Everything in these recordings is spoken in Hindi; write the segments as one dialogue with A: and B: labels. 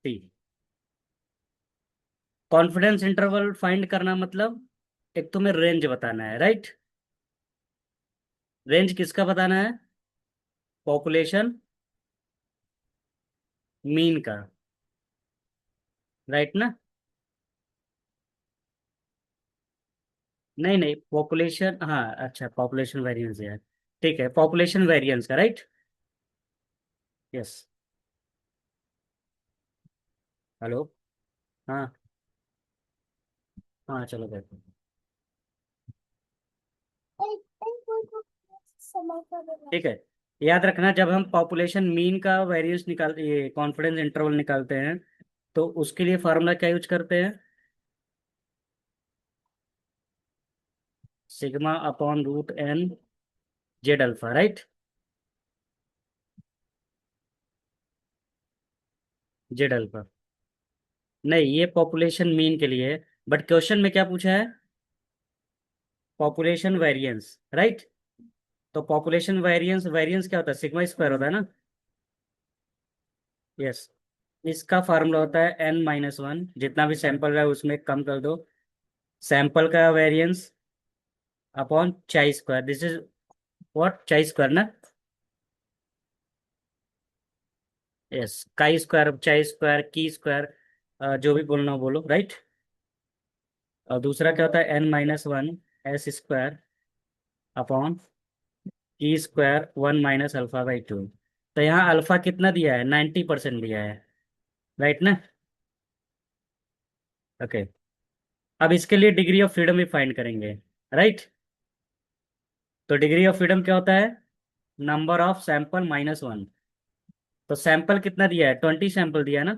A: 50। कॉन्फिडेंस इंटरवल फाइंड करना मतलब एक तुम्हें रेंज बताना है, राइट। रेंज किसका बताना है? पॉपुलेशन मीन का, राइट ना। नहीं नहीं, पॉपुलेशन, हाँ अच्छा, पॉपुलेशन वेरिएंस है। ठीक है, पॉपुलेशन वेरिएंस का, राइट। यस। हेलो। हाँ हाँ, चलो देखो। ठीक है, याद रखना जब हम पॉपुलेशन मीन का वेरिएंस निकाल, ये कॉन्फिडेंस इंटरवल निकालते हैं, तो उसके लिए फार्मूला क्या यूज करते हैं? Sigma upon root n Z alpha, right. Z alpha. नहीं, ये पॉपुलेशन मीन के लिए है, बट क्वेश्चन में क्या पूछा है? Population variance, right. तो पॉपुलेशन वेरिएंस, वेरिएंस क्या होता है? सिग्मा स्क्वायर होता है ना। यस। इसका फार्मूला होता है n-1, जितना भी सैंपल है उसमें कम कर दो, सैंपल का वेरिएंस अपॉन चाई स्क्वायर। दिस इज व्हाट, चाई स्क्वायर ना। यस, काई स्क्वायर, चाई स्क्वायर, की स्क्वायर, जो भी बोलना हो बोलो, राइट। और दूसरा क्या होता है? n-1 एस स्क्वायर अपॉन की स्क्वायर 1 - अल्फा/2। तो यहाँ अल्फा कितना दिया है? 90% दिया है, राइट ना। ओके। अब इसके लिए डिग्री ऑफ फ्रीडम भी फाइंड करेंगे, राइट। तो डिग्री ऑफ फ्रीडम क्या होता है? Number of sample -1। तो सैंपल कितना दिया है? 20 सैंपल दिया है ना।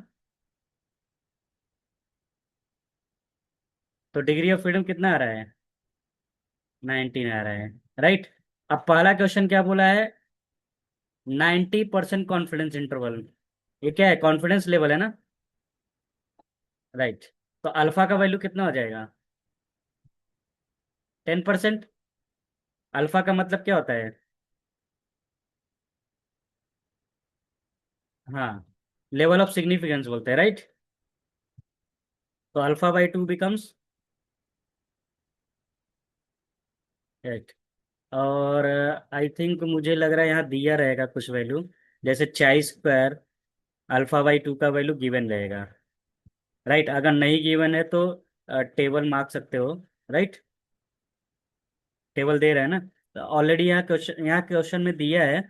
A: तो डिग्री ऑफ फ्रीडम कितना आ रहा है? 19 आ रहा है, राइट। अब पहला क्वेश्चन क्या बोला है? 90% कॉन्फिडेंस इंटरवल। ये क्या है? कॉन्फिडेंस लेवल है ना, राइट। तो अल्फा का वैल्यू कितना हो जाएगा? 10%। अल्फा का मतलब क्या होता है? हाँ, लेवल ऑफ सिग्निफिकेंस बोलते हैं, राइट। तो अल्फा/2 बिकम्स 8। और आई थिंक मुझे लग रहा है यहाँ दिया रहेगा कुछ वैल्यू, जैसे चाई स्क्वायर, अल्फा/2 का वैल्यू गिवन रहेगा, राइट। अगर नहीं गिवन है तो टेबल मार्क सकते हो, राइट। टेबल दे रहा है ना, तो ऑलरेडी यहाँ क्वेश्चन में दिया है,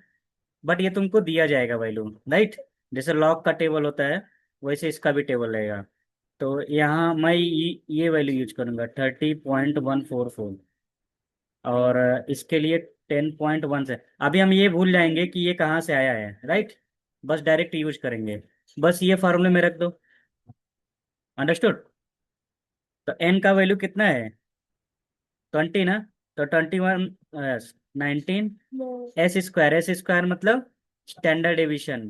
A: बट ये तुमको दिया जाएगा वैल्यू, राइट। जैसे लॉग का टेबल होता है, वैसे इसका भी टेबल रहेगा। तो यहाँ मैं ये वैल्यू यूज करूंगा 30.144, और इसके लिए 10.1 से। अभी हम ये भूल जाएंगे कि ये कहाँ से आया है, राइट। बस डायरेक्ट यूज करेंगे, बस ये फार्मूले में रख दो। अंडरस्टूड। तो एन का वैल्यू कितना है? 20 ना। तो 21, 19 एस स्क्वायर, एस स्क्वायर मतलब स्टैंडर्ड डेविएशन,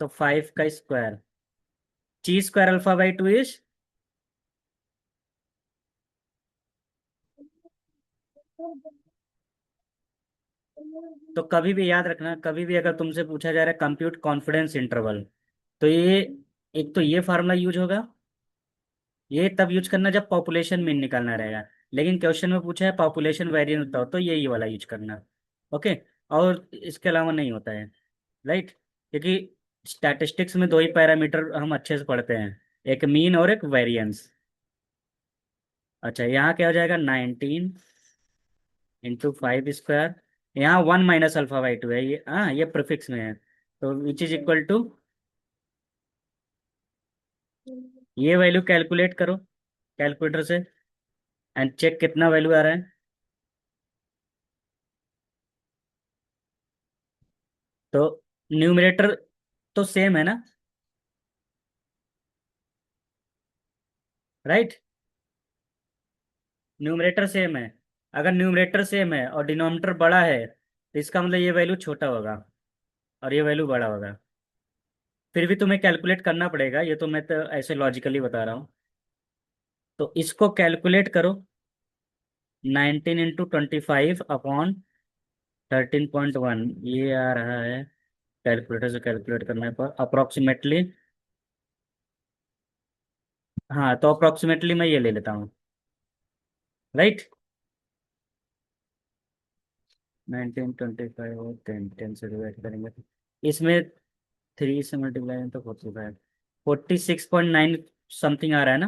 A: तो 5 का स्क्वायर। ची स्क्वायर अल्फा/2 इज, तो कभी भी याद रखना, कभी भी अगर तुमसे पूछा जा रहा है कंप्यूट कॉन्फिडेंस इंटरवल, तो ये, एक तो ये फार्मूला यूज होगा। ये तब यूज करना जब पॉपुलेशन मीन निकालना रहेगा, लेकिन क्वेश्चन में पूछा है पॉपुलेशन वेरिएंस बताओ, तो यही वाला यूज करना। ओके। और इसके अलावा नहीं होता है, राइट। क्योंकि स्टैटिस्टिक्स में दो ही पैरामीटर हम अच्छे से पढ़ते हैं, एक मीन और एक वेरिएंस। अच्छा, यहाँ क्या हो जाएगा? 19 × 5 स्क्वायर। यहाँ 1 - अल्फा/2 है, ये हाँ, ये प्रीफिक्स में है, तो विच इज इक्वल टू, ये वैल्यू कैलकुलेट करो कैलकुलेटर से, एंड चेक कितना वैल्यू आ रहा है। तो न्यूमरेटर तो सेम है ना, राइट। न्यूमरेटर सेम है। अगर न्यूमरेटर सेम है और डिनोमिनेटर बड़ा है, तो इसका मतलब ये वैल्यू छोटा होगा और ये वैल्यू बड़ा होगा। फिर भी तुम्हें कैलकुलेट करना पड़ेगा, ये तो मैं तो ऐसे लॉजिकली बता रहा हूँ। तो इसको कैलकुलेट करो, 19 × 25 अपॉन 13.1, ये आ रहा है। कैलकुलेटर से कैलकुलेट करने पर अप्रोक्सीमेटली हाँ, तो अप्रोक्सीमेटली मैं ये ले लेता हूँ। राइट। 19, 25 और 10, 10 से डिवाइड करेंगे इसमें। 3 से मल्टीप्लाई तो 45, 46.9 समथिंग आ रहा है ना।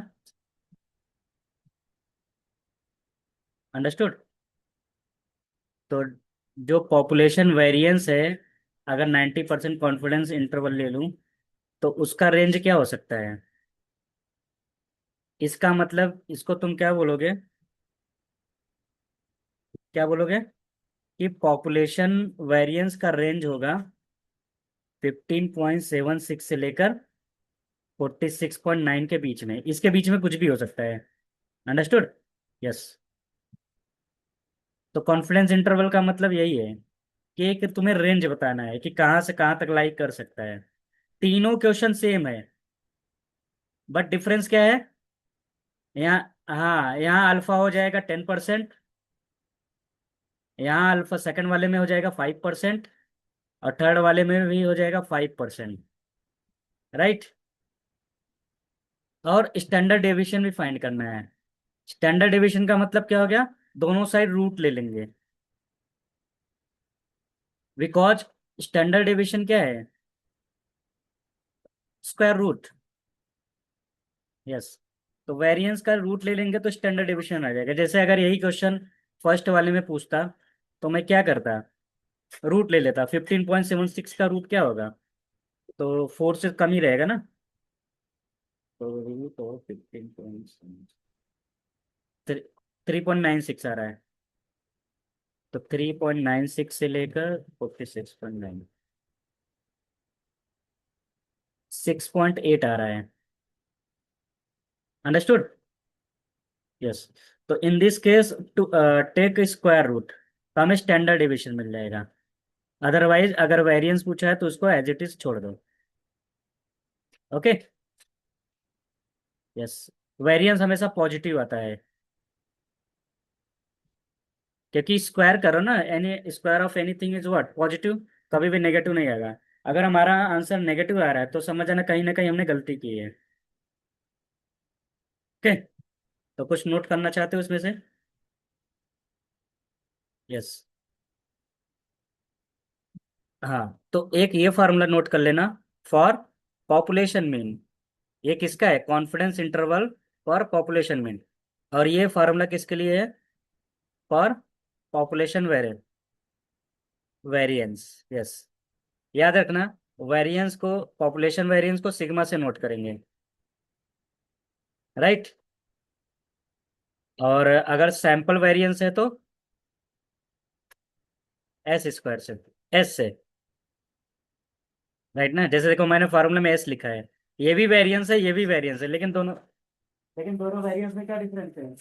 A: अंडरस्टूड। तो जो पॉपुलेशन वेरिएंस है, अगर 90% कॉन्फिडेंस इंटरवल ले लूं, तो उसका रेंज क्या हो सकता है? इसका मतलब इसको तुम क्या बोलोगे? क्या बोलोगे? कि पॉपुलेशन वेरिएंस का रेंज होगा 15.76 से लेकर 46.9 के बीच में, इसके बीच में कुछ भी हो सकता है। अंडरस्टूड। यस। तो कॉन्फिडेंस इंटरवल का मतलब यही है कि एक तुम्हें रेंज बताना है कि कहाँ से कहाँ तक लाई कर सकता है। तीनों क्वेश्चन सेम है, बट डिफरेंस क्या है? यहाँ, हाँ, यहाँ अल्फा हो जाएगा 10%, यहाँ अल्फा सेकंड वाले में हो जाएगा 5%, और थर्ड वाले में भी हो जाएगा 5%। राइट। और स्टैंडर्ड डेविएशन भी फाइंड करना है। स्टैंडर्ड डेविएशन का मतलब क्या हो गया? दोनों साइड रूट ले लेंगे। बिकॉज स्टैंडर्ड डेविएशन क्या है? Square root. यस। तो वेरिएंस का रूट ले लेंगे तो स्टैंडर्ड डेविएशन आ जाएगा। जैसे अगर यही क्वेश्चन फर्स्ट वाले में पूछता, तो मैं क्या करता? रूट ले लेता। 15.76 का रूट क्या होगा? तो 4 से कम ही रहेगा ना। तो रूट और 3.96 आ रहा है। तो 3.96 से लेकर 46.9, 6.8 आ रहा है। अंडरस्टूड। यस। तो in this case to take square root, तो हमें स्टैंडर्ड डेविएशन मिल जाएगा। अदरवाइज अगर वेरिएंस पूछा है तो उसको एज इट इज छोड़ दो। ओके। यस। वेरिएंस हमेशा पॉजिटिव आता है, क्योंकि स्क्वायर करो ना, N E square of anything is what? Positive. कभी भी नेगेटिव नहीं आएगा। अगर हमारा आंसर नेगेटिव आ रहा है तो समझ जाना कहीं ना कहीं हमने गलती की है। ओके। तो कुछ नोट करना चाहते हो इसमें से? यस। हाँ, तो एक ये फार्मूला नोट कर लेना फॉर पॉपुलेशन मीन। ये किसका है? Confidence interval for population mean. और ये फार्मूला किसके लिए है? For population variance. यस। याद रखना, वेरिएंस को, पॉपुलेशन वेरिएंस को सिग्मा से नोट करेंगे। राइट। और अगर सैंपल वेरिएंस है तो एस स्क्वायर से, एस से। राइट ना, जैसे देखो मैंने फार्मूला में एस लिखा है। ये भी वेरिएंस है, ये भी वेरिएंस है, लेकिन दोनों वेरिएंस में क्या डिफरेंस है?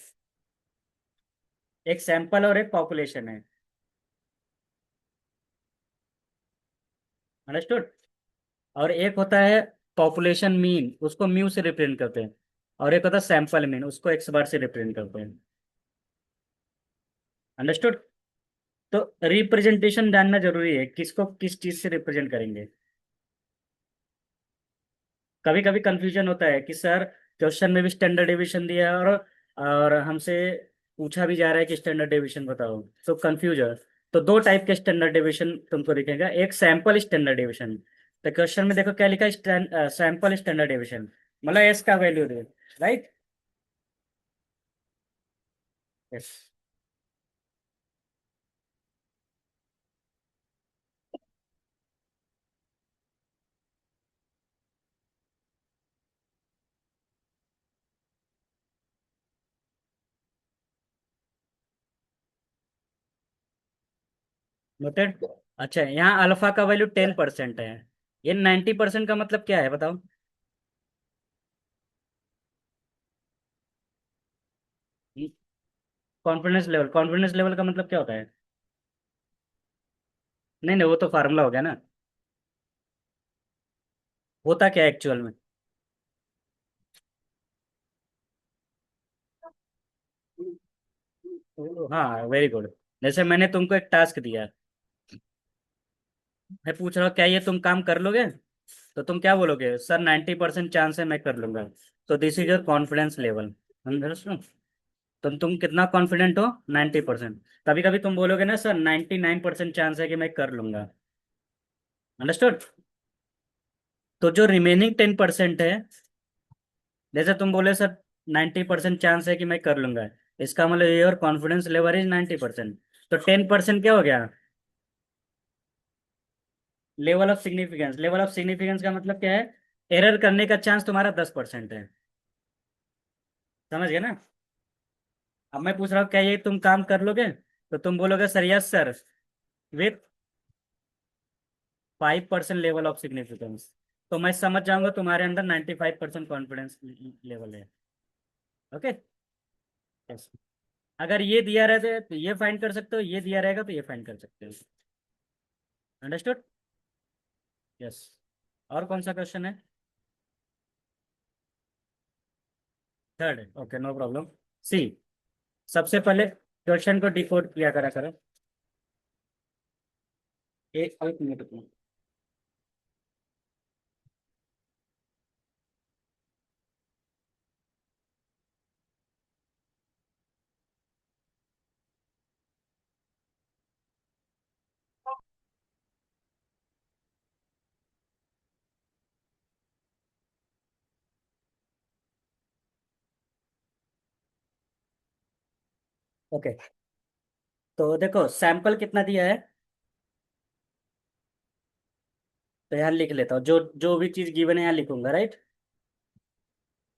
A: एक सैंपल और एक पॉपुलेशन है। अंडरस्टूड। और एक होता है पॉपुलेशन मीन, उसको म्यू से रिप्रेजेंट करते हैं। और एक होता है सैंपल मीन, उसको एक्स बार से रिप्रेजेंट करते हैं। अंडरस्टूड। तो रिप्रेजेंटेशन जानना जरूरी है, किसको किस चीज से रिप्रेजेंट करेंगे। कभी कभी कंफ्यूजन होता है कि सर क्वेश्चन में भी स्टैंडर्ड डेविएशन दिया है, और हमसे पूछा भी जा रहा है कि स्टैंडर्ड डेविएशन बताओ, तो कंफ्यूज है। तो दो टाइप के स्टैंडर्ड डेविएशन तुमको दिखेगा। एक सैंपल स्टैंडर्ड डेविएशन। तो क्वेश्चन में देखो क्या लिखा है? सैंपल स्टैंडर्ड डेविएशन, मतलब एस का वैल्यू दे। राइट। यस। नोटेड। अच्छा, यहाँ अल्फा का वैल्यू 10% है। ये 90% का मतलब क्या है बताओ? कॉन्फिडेंस लेवल का मतलब क्या होता है? नहीं नहीं, वो तो फार्मूला हो गया ना। होता क्या है एक्चुअल में? हाँ, वेरी गुड। जैसे मैंने तुमको एक टास्क दिया, मैं पूछ रहा हूँ क्या ये तुम काम कर लोगे? तो तुम क्या बोलोगे, सर 90% चांस है मैं कर लूंगा। तो this is your confidence level. Understood. तुम कितना कॉन्फिडेंट हो? 90%। कभी कभी तुम बोलोगे ना सर 99% चांस है कि मैं कर लूंगा। अंडरस्टूड। तो जो रिमेनिंग 10% है, जैसे तुम बोले सर 90% चांस है कि मैं कर लूंगा, इसका मतलब योर कॉन्फिडेंस लेवल इज 90%। तो 10% क्या हो गया? Level of significance. Level of significance का मतलब क्या है? एरर करने का चांस तुम्हारा 10% है। समझ गए ना? अब मैं पूछ रहा हूँ क्या ये तुम काम कर लोगे? तो तुम बोलोगे sir yes sir, with 5% level of significance. तो मैं समझ जाऊंगा तुम्हारे अंदर 95% कॉन्फिडेंस लेवल है। ओके। यस। अगर ये दिया रहता तो ये फाइंड कर सकते हो, ये दिया रहेगा तो ये फाइंड कर सकते हो। अंडरस्टूड। यस। और कौन सा क्वेश्चन है? थर्ड है, ओके नो प्रॉब्लम। सी, सबसे पहले क्वेश्चन को डिकोड किया करा करो। एक मिनट रुको। ओके, तो देखो सैंपल कितना दिया है, तो यहाँ लिख लेता हूँ, जो जो भी चीज गिवन है यहाँ लिखूंगा, राइट।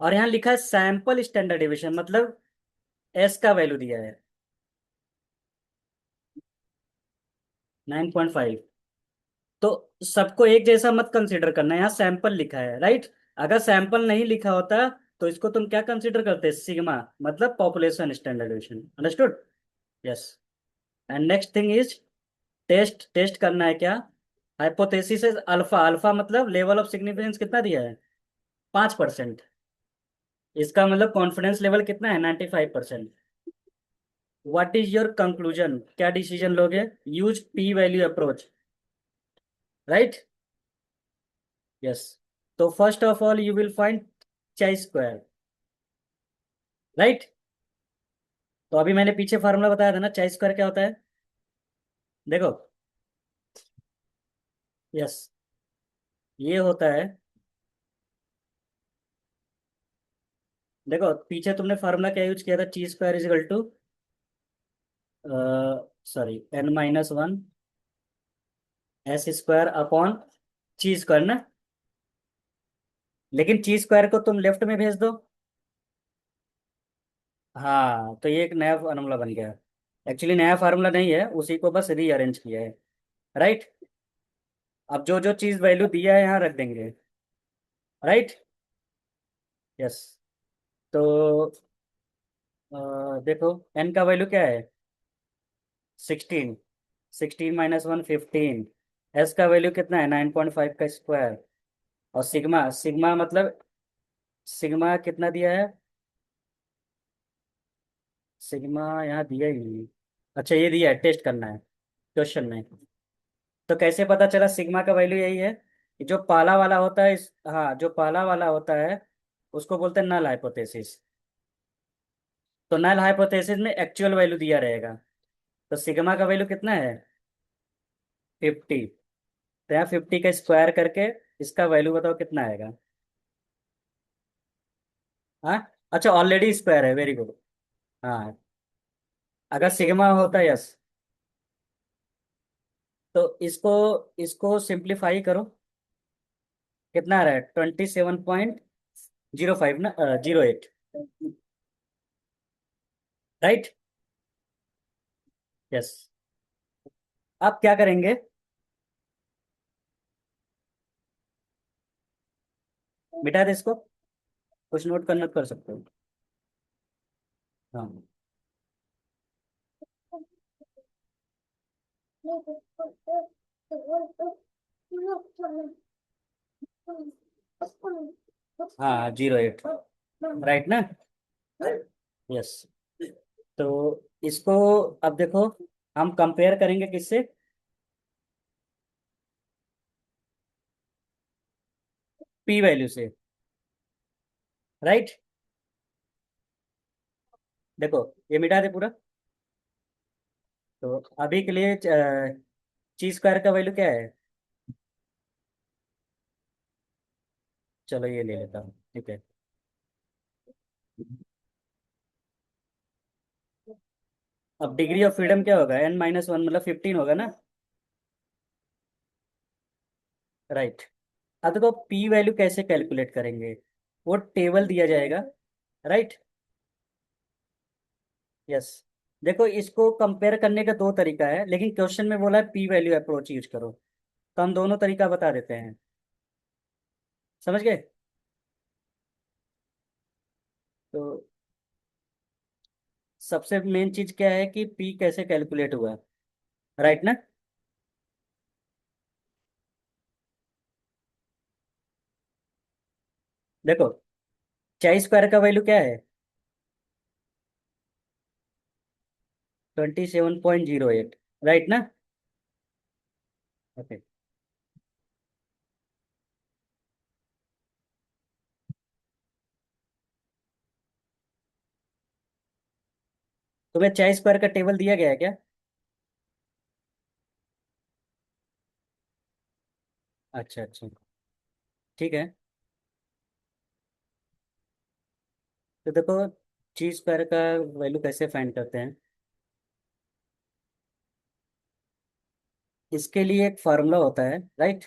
A: और यहाँ लिखा है सैंपल स्टैंडर्ड डिविएशन, मतलब एस का वैल्यू दिया है 9.5। तो सबको एक जैसा मत कंसीडर करना, यहाँ सैंपल लिखा है, राइट। अगर सैंपल नहीं लिखा होता तो इसको तुम क्या कंसीडर करते, सिग्मा, मतलब population standard deviation. Understood. Yes. And next thing is test. Test करना है क्या? Hypothesis is alpha. अल्फा मतलब लेवल ऑफ सिग्निफिकेंस कितना दिया है? 5%। इसका मतलब कॉन्फिडेंस लेवल कितना है? 95%। What is your conclusion? क्या डिसीजन लोगे? Use P value approach, right. Yes. तो first of all you will find chi square, right. तो अभी मैंने पीछे फार्मूला बताया था ना, चाई स्क्वायर क्या होता है? देखो। यस। ये होता है, देखो पीछे तुमने फार्मूला क्या यूज किया था, chi square is equal to, sorry, n-1 S square upon chi square ना। लेकिन ची स्क्वायर को तुम लेफ्ट में भेज दो। हाँ, तो ये एक नया फार्मूला बन गया। एक्चुअली नया फार्मूला नहीं है, उसी को बस रीअरेंज किया है, राइट। अब जो जो चीज वैल्यू दिया है यहाँ रख देंगे, राइट। यस। तो देखो एन का वैल्यू क्या है? 16। 16 - 1 15। एस का वैल्यू कितना है? 9.5 का स्क्वायर। और सिग्मा, सिग्मा मतलब, सिग्मा कितना दिया है? सिग्मा यहाँ दिया ही नहीं। अच्छा ये दिया है, टेस्ट करना है क्वेश्चन में। तो कैसे पता चला सिग्मा का वैल्यू यही है? कि जो पहला वाला होता है इस, हाँ जो पहला वाला होता है उसको बोलते हैं नल हाइपोथेसिस। तो नल हाइपोथेसिस में एक्चुअल वैल्यू दिया रहेगा। तो सिग्मा का वैल्यू कितना है? 50। तो यहाँ 50 का स्क्वायर करके इसका वैल्यू बताओ कितना आएगा। हाँ, अच्छा ऑलरेडी स्क्वायर है, वेरी गुड। हाँ, अगर सिग्मा होता, यस। तो इसको इसको सिंप्लीफाई करो। कितना आ रहा है? 27.05 ना, 08, राइट। यस। आप क्या करेंगे? मिटा दे इसको, कुछ नोट करना तो कर सकते हो। हाँ। हाँ 08, राइट ना। यस। तो इसको अब देखो, हम कंपेयर करेंगे किससे? पी वैल्यू से। राइट। देखो, ये मिटा दे पूरा। तो अभी के लिए ची स्क्वायर का वैल्यू क्या है? चलो ये ले लेता हूँ, ठीक है। अब डिग्री ऑफ फ्रीडम क्या होगा? n-1 मतलब 15 होगा ना। राइट। अब देखो पी वैल्यू कैसे कैलकुलेट करेंगे, वो टेबल दिया जाएगा। राइट। यस। देखो, इसको कंपेयर करने का दो तरीका है, लेकिन क्वेश्चन में बोला है पी वैल्यू अप्रोच यूज करो, तो हम दोनों तरीका बता देते हैं। समझ गए? तो सबसे मेन चीज क्या है कि पी कैसे कैलकुलेट हुआ। राइट ना। देखो, चाई स्क्वायर का वैल्यू क्या है? 27.08। राइट ना। ओके। तुम्हें चाई स्क्वायर का टेबल दिया गया है क्या? अच्छा अच्छा। ठीक है। तो देखो, ची स्क्वायर का वैल्यू कैसे फाइंड करते हैं। इसके लिए एक फार्मूला होता है। राइट।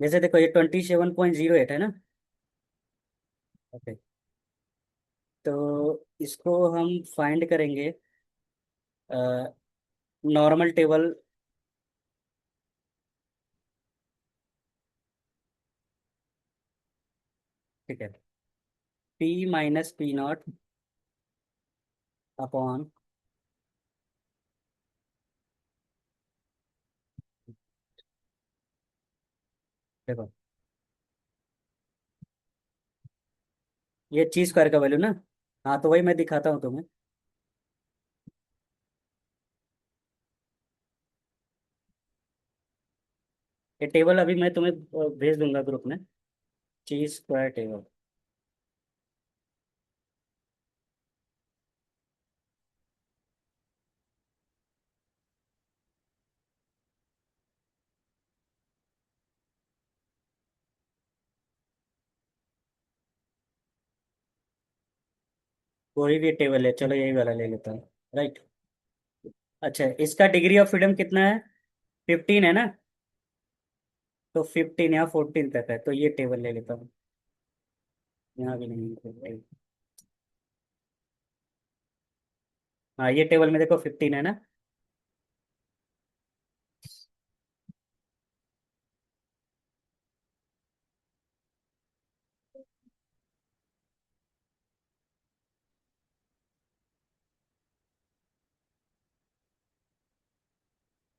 A: जैसे देखो, ये 27.08 है ना। ओके। तो इसको हम फाइंड करेंगे नॉर्मल टेबल। ठीक है। P minus P not upon. देखो, ये ची स्क्वायर का वैल्यू ना। हाँ, तो वही मैं दिखाता हूँ तुम्हें। ये टेबल अभी मैं तुम्हें भेज दूंगा ग्रुप में। ची स्क्वायर टेबल। कोई भी टेबल है, चलो यही वाला ले लेता हूँ। राइट। अच्छा, इसका डिग्री ऑफ फ्रीडम कितना है? 15 है ना। तो 15 या 14 तक है, तो ये टेबल ले लेता हूँ। यहाँ भी नहीं है 15। हाँ, ये टेबल में देखो 15 है ना।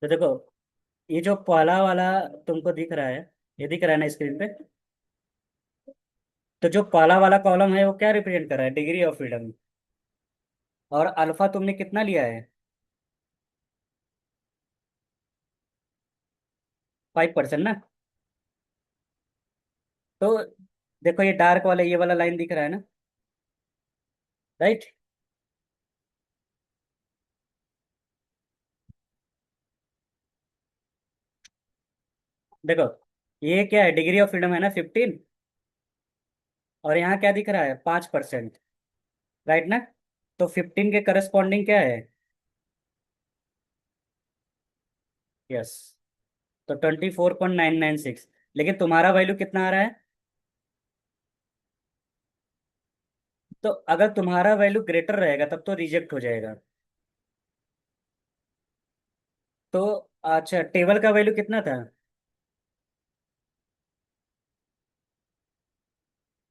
A: तो देखो, ये जो पहला वाला तुमको दिख रहा है, ये दिख रहा है ना स्क्रीन पे। तो जो पहला वाला कॉलम है वो क्या रिप्रेजेंट कर रहा है? Degree of freedom. और अल्फा तुमने कितना लिया है? 5% ना। तो देखो, ये डार्क वाला, ये वाला लाइन दिख रहा है ना। राइट। देखो, ये क्या है? डिग्री ऑफ फ्रीडम है ना 15। और यहाँ क्या दिख रहा है? 5%। राइट ना। तो 15 के करस्पॉन्डिंग क्या है? यस। तो 24.996। लेकिन तुम्हारा वैल्यू कितना आ रहा है? तो अगर तुम्हारा वैल्यू ग्रेटर रहेगा तब तो रिजेक्ट हो जाएगा। तो अच्छा, टेबल का वैल्यू कितना था?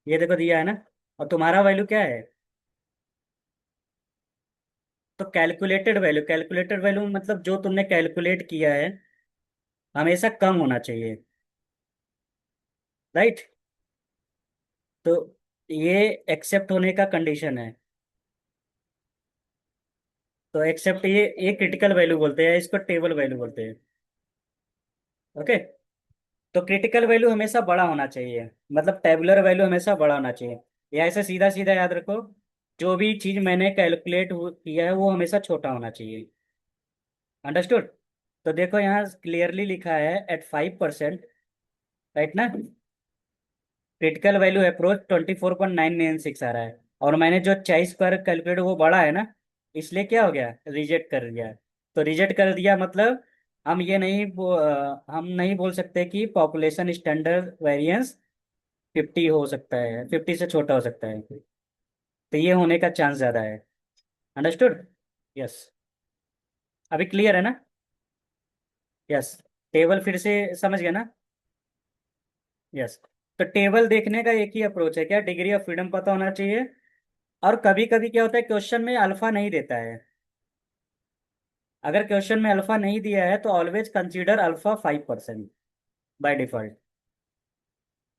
A: ये देखो दिया है ना। और तुम्हारा वैल्यू क्या है? तो कैलकुलेटेड वैल्यू मतलब जो तुमने कैलकुलेट किया है, हमेशा कम होना चाहिए। राइट। तो ये एक्सेप्ट होने का कंडीशन है। तो एक्सेप्ट, ये क्रिटिकल वैल्यू बोलते हैं, इसको टेबल वैल्यू बोलते हैं। ओके। तो क्रिटिकल वैल्यू हमेशा बड़ा होना चाहिए, मतलब टेबुलर वैल्यू हमेशा बड़ा होना चाहिए। या ऐसे सीधा सीधा याद रखो, जो भी चीज मैंने कैलकुलेट किया है वो हमेशा छोटा होना चाहिए। अंडरस्टूड? तो देखो यहाँ क्लियरली लिखा है एट 5%, राइट ना? क्रिटिकल वैल्यू अप्रोच 24.996 आ रहा है, और मैंने जो चॉइस पर कैलकुलेट वो बड़ा है ना, इसलिए क्या हो गया, रिजेक्ट कर दिया। तो रिजेक्ट कर दिया मतलब हम ये नहीं हम नहीं बोल सकते कि पॉपुलेशन स्टैंडर्ड वेरिएंस 50 हो सकता है, 50 से छोटा हो सकता है। तो ये होने का चांस ज्यादा है। अंडरस्टूड? यस। अभी क्लियर है ना? यस। टेबल फिर से समझ गया ना? यस। तो टेबल देखने का एक ही अप्रोच है, क्या, डिग्री ऑफ फ्रीडम पता होना चाहिए। और कभी कभी क्या होता है, क्वेश्चन में अल्फा नहीं देता है। अगर क्वेश्चन में अल्फा नहीं दिया है तो always consider alpha 5% by default.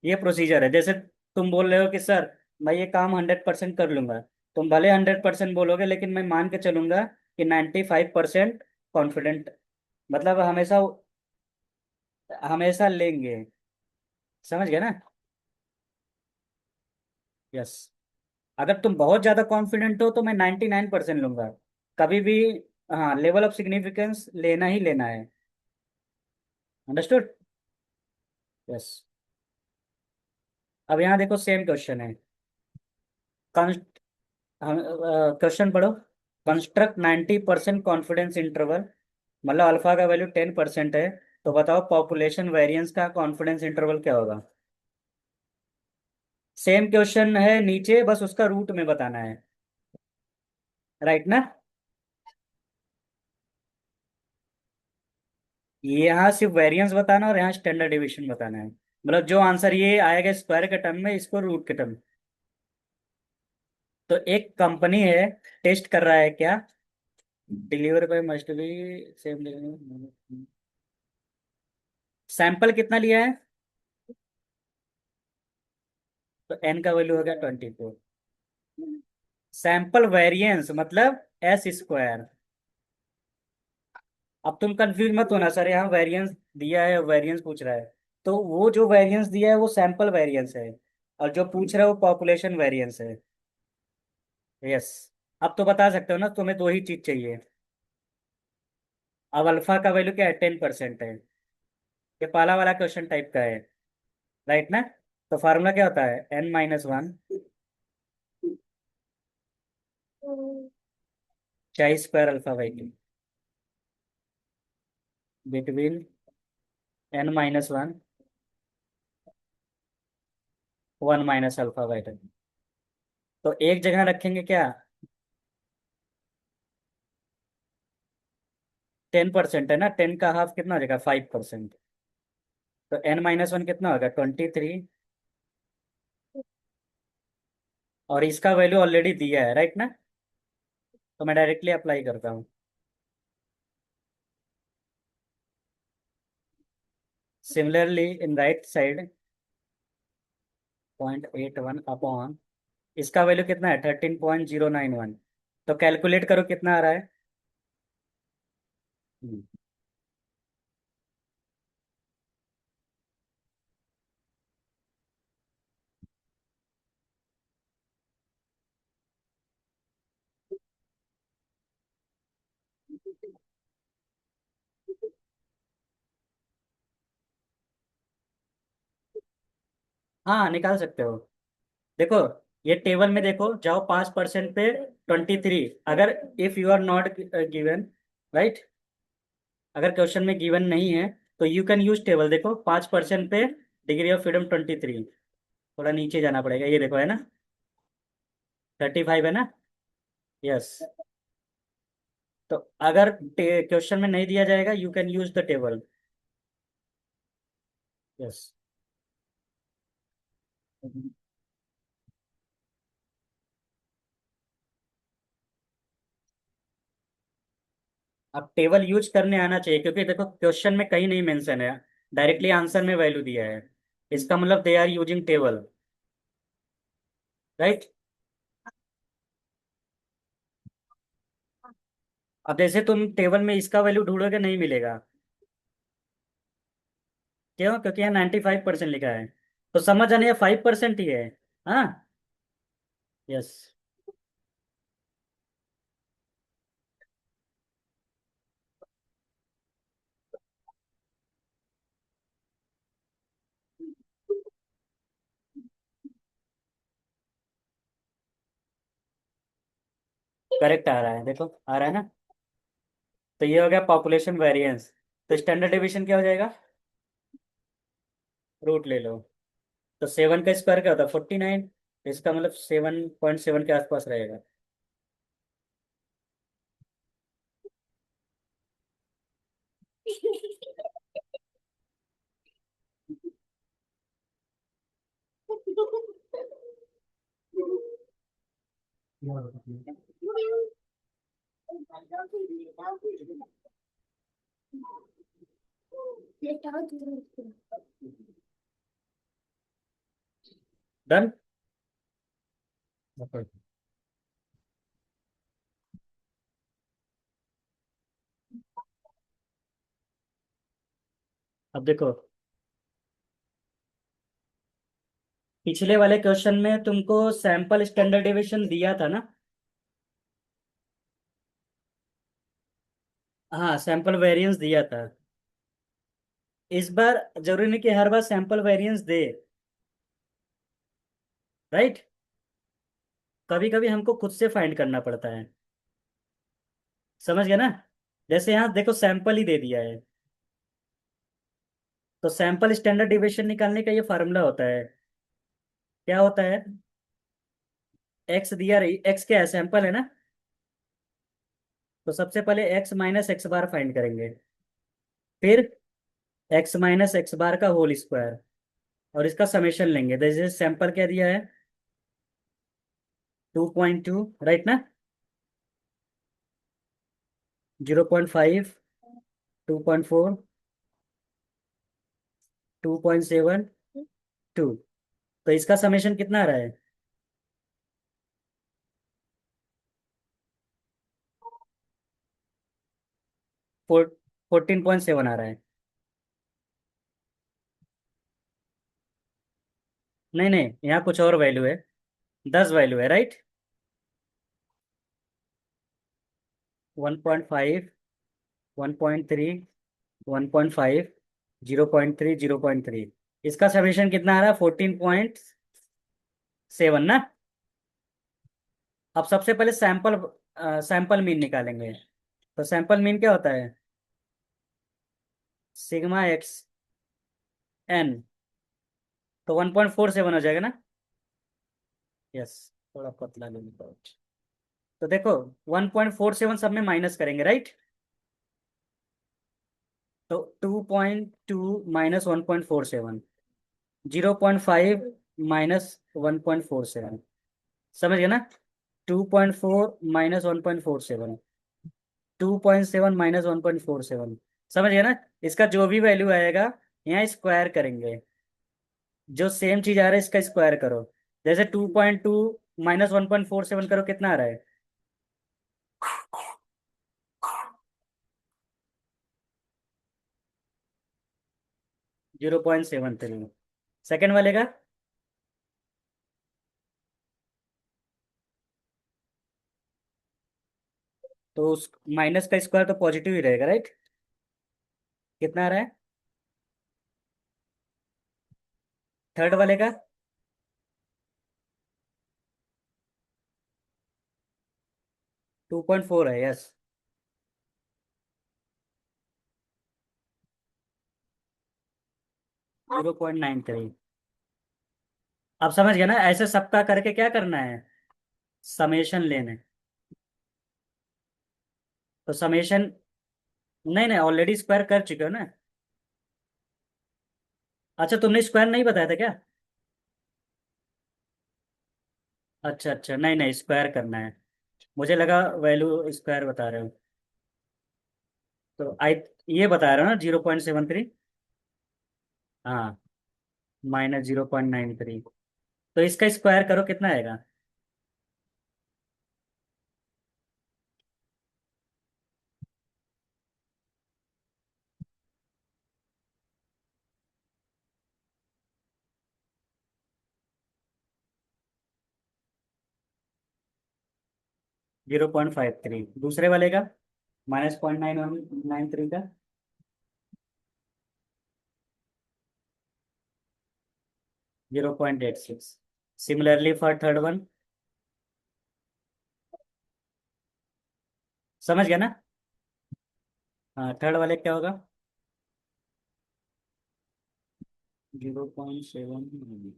A: ये प्रोसीजर है। जैसे तुम बोल रहे हो कि सर मैं ये काम 100% कर लूंगा, तुम भले 100% बोलोगे लेकिन मैं मान के चलूंगा कि 95% कॉन्फिडेंट, मतलब हमेशा हमेशा लेंगे। समझ गए ना? यस। अगर तुम बहुत ज्यादा कॉन्फिडेंट हो तो मैं 99% लूंगा, कभी भी। हाँ, लेवल ऑफ सिग्निफिकेंस लेना ही लेना है। अंडरस्टूड? यस। अब यहाँ देखो सेम क्वेश्चन है। क्वेश्चन पढ़ो। कंस्ट्रक्ट 90% कॉन्फिडेंस इंटरवल, मतलब अल्फा का वैल्यू 10% है, तो बताओ पॉपुलेशन वेरिएंस का कॉन्फिडेंस इंटरवल क्या होगा। सेम क्वेश्चन है नीचे, बस उसका रूट में बताना है। राइट ना? यहाँ सिर्फ वेरिएंस बताना और यहाँ स्टैंडर्ड डिवीजन बताना है, मतलब जो आंसर ये आएगा स्क्वायर के टर्म में, इसको रूट के टर्म। तो एक कंपनी है, टेस्ट कर रहा है क्या, deliver by must be same. Sample कितना लिया है? तो एन का वैल्यू हो गया 24। सैंपल वेरिएंस मतलब एस स्क्वायर। अब तुम कंफ्यूज मत होना, सर यहाँ वेरिएंस दिया है, वेरिएंस पूछ रहा है, तो वो जो वेरिएंस दिया है वो सैंपल वेरिएंस है, और जो पूछ रहा है वो पॉपुलेशन वेरिएंस है। यस। अब तो बता सकते हो ना, तुम्हें दो ही चीज चाहिए। अब अल्फा का वैल्यू क्या है, 10% है। ये पहला वाला क्वेश्चन टाइप का है, राइट ना? तो फार्मूला क्या होता है, n-1 चाई square alpha by two between n-1 1 - alpha by two. तो एक जगह रखेंगे क्या, 10% है ना, 10 का हाफ कितना हो जाएगा, 5%। तो n-1 कितना होगा, 23। और इसका वैल्यू ऑलरेडी दिया है, राइट ना? तो मैं डायरेक्टली अप्लाई करता हूँ। Similarly in right side 0.81 upon, इसका वैल्यू कितना है, 13.091। तो कैलकुलेट करो कितना आ रहा है। हम्म। हाँ, निकाल सकते हो। देखो, ये टेबल में देखो, जाओ 5% पे 23। अगर if you are not given, right, अगर क्वेश्चन में गिवन नहीं है तो यू कैन यूज टेबल। देखो 5% पे डिग्री ऑफ फ्रीडम 23, थोड़ा नीचे जाना पड़ेगा, ये देखो है ना, 35 है ना। यस। तो अगर क्वेश्चन में नहीं दिया जाएगा, you can use the table. Yes. अब टेबल यूज करने आना चाहिए, क्योंकि देखो क्वेश्चन में कहीं नहीं मेंशन है, डायरेक्टली आंसर में वैल्यू दिया है, इसका मतलब they are using table, right? अब जैसे तुम टेबल में इसका वैल्यू ढूंढोगे, नहीं मिलेगा। क्यों? क्योंकि यहाँ 95% लिखा है। तो समझ आने 5% ही है। हाँ। यस। करेक्ट आ रहा है, देखो आ रहा है ना। तो ये हो गया पॉपुलेशन वेरिएंस। तो स्टैंडर्ड डिवीजन क्या हो जाएगा? रूट ले लो। तो 7 का स्क्वायर क्या होता है? 49। इसका मतलब 7.7 के आसपास रहेगा। डन। अब देखो, पिछले वाले क्वेश्चन में तुमको सैंपल स्टैंडर्ड डिवीजन दिया था ना। हाँ, सैंपल वेरिएंस दिया था। इस बार जरूरी नहीं कि हर बार सैंपल वेरिएंस दे। राइट। कभी कभी हमको खुद से फाइंड करना पड़ता है। समझ गया ना? जैसे यहाँ देखो सैंपल ही दे दिया है। तो सैंपल स्टैंडर्ड डिवीजन निकालने का ये फार्मूला होता है। क्या होता है? एक्स दिया रही, एक्स क्या है? सैंपल है ना। तो सबसे पहले एक्स माइनस एक्स बार फाइंड करेंगे। फिर एक्स माइनस एक्स बार का होल स्क्वायर। और इसका समेशन लेंगे। जैसे सैंपल क्या दिया है? 2.2, राइट ना? 0.5, 2.4, 2.7, 2। तो इसका समेशन कितना आ रहा है? 14.7 आ रहा है। नहीं नहीं, यहाँ कुछ और वैल्यू है। 10 वैल्यू है, राइट। 1.5, 1.3, 1.5, 0.3, 0.3। इसका समेशन कितना आ रहा है? 14.7 ना। अब सबसे पहले सैंपल मीन निकालेंगे। तो सैंपल मीन क्या होता है? Sigma x n. तो 1.47 हो जाएगा ना। यस। थोड़ा पतला लेंगे पाउच। तो देखो 1.47 सब में माइनस करेंगे, राइट। तो 2.2 माइनस 1.47, 0.5 माइनस 1.47। समझ गए ना? 2.4 माइनस 1.47, 2.7 माइनस 1.47। समझ गए ना? इसका जो भी वैल्यू आएगा यहाँ स्क्वायर करेंगे। जो सेम चीज आ रहा है इसका स्क्वायर करो। जैसे 2.2 माइनस 1.47 करो, कितना आ रहा है? 0.73। सेकेंड वाले का? तो उस माइनस का स्क्वायर तो पॉजिटिव ही रहेगा, राइट। कितना आ रहा है? थर्ड वाले का? 2.4 है, यस। 0.93। अब समझ गया ना? ऐसे सबका करके क्या करना है? समेशन लेने। तो समेशन, नहीं नहीं, ऑलरेडी स्क्वायर कर चुके हो ना। अच्छा, तुमने स्क्वायर नहीं बताया था क्या? अच्छा अच्छा, नहीं नहीं, स्क्वायर करना है। मुझे लगा वैल्यू स्क्वायर बता रहे हो। तो आई ये बता रहे हो ना 0.73। हाँ, -0.93। तो इसका स्क्वायर करो, कितना आएगा? 0.53 दूसरे वाले का, -0.9193 का। 0.86। Similarly for third one. समझ गया ना? हाँ, थर्ड वाले क्या होगा? 0.7।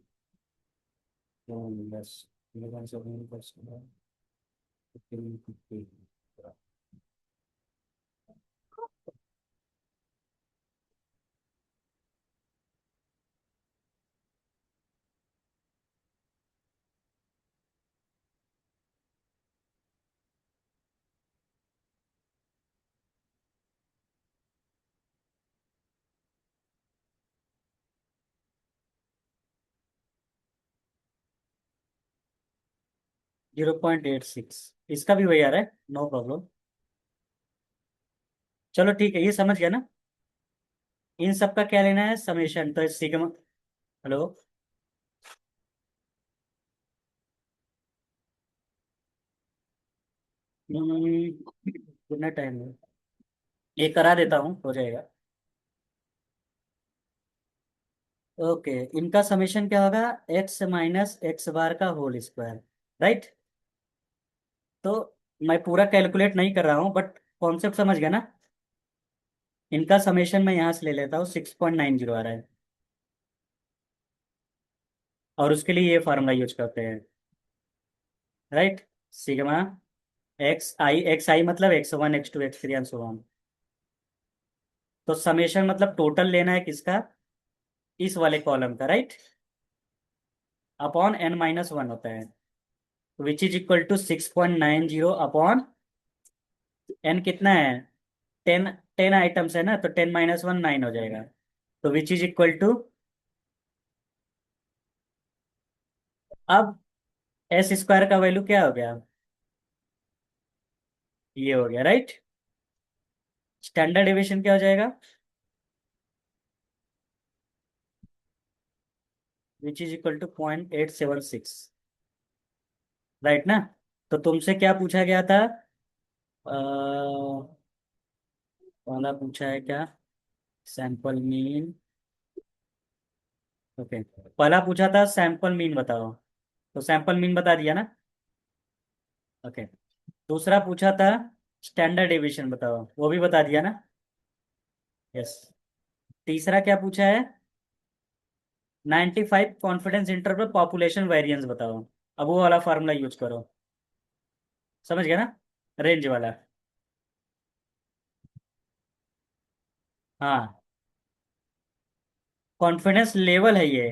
A: बस 0.7। 0.86, इसका भी वही आ रहा है, नो प्रॉब्लम। चलो ठीक है, ये समझ गया ना? इन सब का क्या लेना है, समेशन, तो सिग्मा। हेलो। कितना टाइम है? ये करा देता हूँ, हो जाएगा। ओके, इनका समेशन क्या होगा? एक्स माइनस एक्स बार का होल स्क्वायर। राइट। तो मैं पूरा कैलकुलेट नहीं कर रहा हूँ, बट कॉन्सेप्ट समझ गया ना? इनका समेशन मैं यहाँ से ले लेता हूँ, 6.90 आ रहा है। और उसके लिए ये फार्मूला यूज करते हैं। राइट। सिग्मा एक्स आई मतलब x1 x2 x3 and so on. तो समेशन मतलब टोटल लेना है किसका? इस वाले कॉलम का, राइट। अपॉन n-1 होता है, विच इज इक्वल टू 6.90 अपॉन n कितना है? 10। 10 आइटम्स है ना, तो 10-1 9 हो जाएगा। तो विच इज इक्वल टू, अब एस स्क्वायर का वैल्यू क्या हो गया? ये हो गया, राइट। स्टैंडर्ड डेविएशन क्या हो जाएगा? Which is equal to 0.876। Right ना? तो तुमसे क्या पूछा गया था? पहला पूछा है क्या? Sample mean. ओके। पहला पूछा था सैंपल मीन बताओ, तो सैंपल मीन बता दिया ना? ओके। दूसरा पूछा था स्टैंडर्ड डेविएशन बताओ, वो भी बता दिया ना? यस। तीसरा क्या पूछा है? 95 कॉन्फिडेंस इंटरवल पॉपुलेशन वेरिएंस बताओ। अब वो वाला फार्मूला यूज करो। समझ गया ना? रेंज वाला। हाँ, कॉन्फिडेंस लेवल है ये,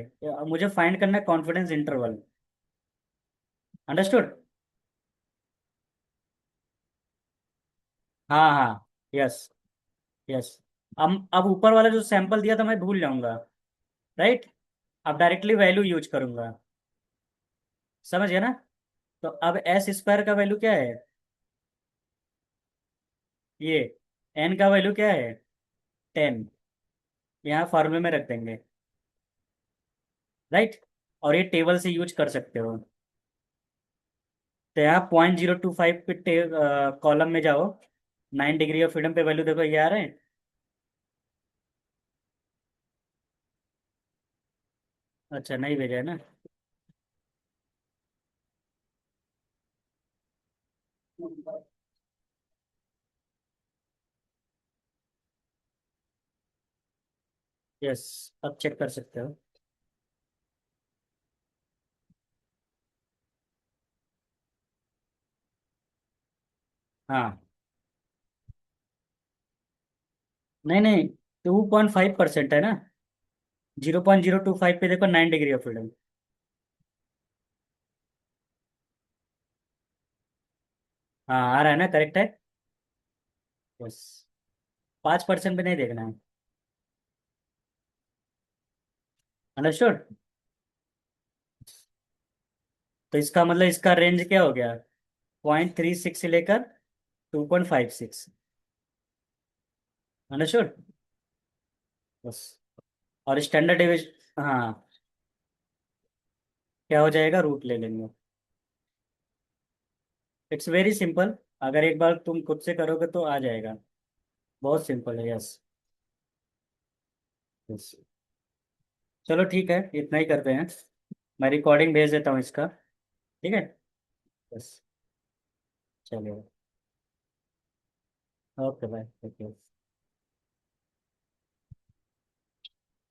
A: मुझे फाइंड करना है कॉन्फिडेंस इंटरवल। अंडरस्टूड? हाँ हाँ। यस। यस। अब ऊपर वाला जो सैंपल दिया था मैं भूल जाऊंगा। राइट। अब डायरेक्टली वैल्यू यूज करूंगा। समझ गया ना? तो अब एस स्क्वायर का वैल्यू क्या है? ये एन का वैल्यू क्या है? 10। यहाँ फॉर्मूले में रख देंगे। राइट। और ये टेबल से यूज कर सकते हो। तो यहाँ 0.025 पे कॉलम में जाओ। 9 डिग्री ऑफ फ्रीडम पे वैल्यू देखो, ये आ रहे हैं। अच्छा, नहीं भेजा है ना? यस। अब चेक कर सकते हो। हाँ। नहीं नहीं, 2.5% है ना। 0.025 पे देखो, 9 डिग्री ऑफ फ्रीडम। हाँ, आ रहा है ना, करेक्ट है। यस। 5% पे नहीं देखना है। अंडरस्टूड? तो इसका मतलब इसका रेंज क्या हो गया? 0.36 से लेकर 2.56। अंडरस्टूड? बस। और स्टैंडर्ड डेविएशन, हाँ, क्या हो जाएगा? रूट ले लेंगे। It's very simple. अगर एक बार तुम खुद से करोगे तो आ जाएगा। बहुत सिंपल है, यस। यस। चलो ठीक है, इतना ही करते हैं। मैं रिकॉर्डिंग भेज देता हूँ इसका। ठीक है। यस। चलिए। Okay bye.